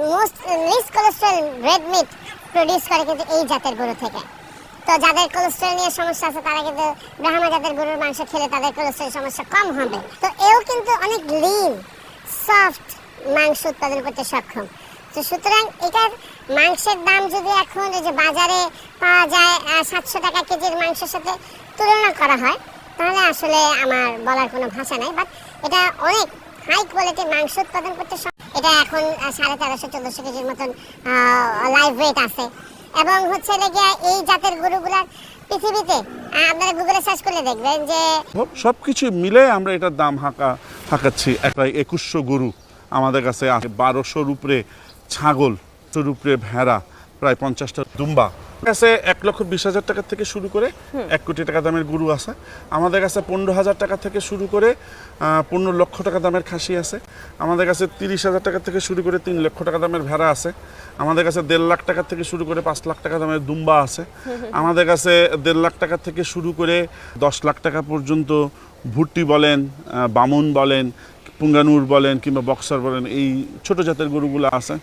Most least cholesterol red meat produce করে কিন্তু এই জাতের গরু থেকে। তো যাদের কোলেস্টেরল নিয়ে সমস্যা আছে তারা কিন্তু ব্রাহ্মা জাতের গরুর মাংস খেলে তাদের কোলেস্টেরল সমস্যা কম হবে। তো এও কিন্তু অনেক লিন সফট মাংস উৎপাদন করতে সক্ষম। তো সুতরাং এটার মাংসের দাম যদি এখন এই যে বাজারে পাওয়া যায় 700 টাকা কেজির মাংসের সাথে তুলনা করা হয়, তাহলে আসলে আমার বলার কোনো ভাষা নাই। বাট এটা অনেক হাই কোয়ালিটির মাংস উৎপাদন করতে এটা এখন 1350-1400 কেজির মতন লাইভ ওয়েট আছে। এবং হচ্ছে লেগে এই জাতের গরুগুলার পৃথিবীতে আপনারা গুগলে সার্চ করলে দেখবেন যে সবকিছু মিলে আমরা এটার দাম হাঁকাচ্ছি। প্রায় 2100 গরু আমাদের কাছে আছে, 1200-র উপরে ছাগল, 100-র উপরে ভেড়া, প্রায় 50টা দুম্বা। কাছে 1,20,000 টাকা থেকে শুরু করে 1 কোটি টাকা দামের গরু আছে। আমাদের কাছে 15,000 টাকা থেকে শুরু করে 15 লক্ষ টাকা দামের খাসি আছে। আমাদের কাছে 30,000 টাকা থেকে শুরু করে 3 লক্ষ টাকা দামের ভেড়া আছে। আমাদের কাছে 1.5 লাখ টাকা থেকে শুরু করে 5 লাখ টাকা দামের দুম্বা আছে। আমাদের কাছে 1.5 লাখ টাকা থেকে শুরু করে 10 লাখ টাকা পর্যন্ত ভুট্টি বলেন, বামুন বলেন, পুঙ্গানুর বলেন কিংবা বক্সার বলেন, এই ছোট জাতের গরুগুলো আছে।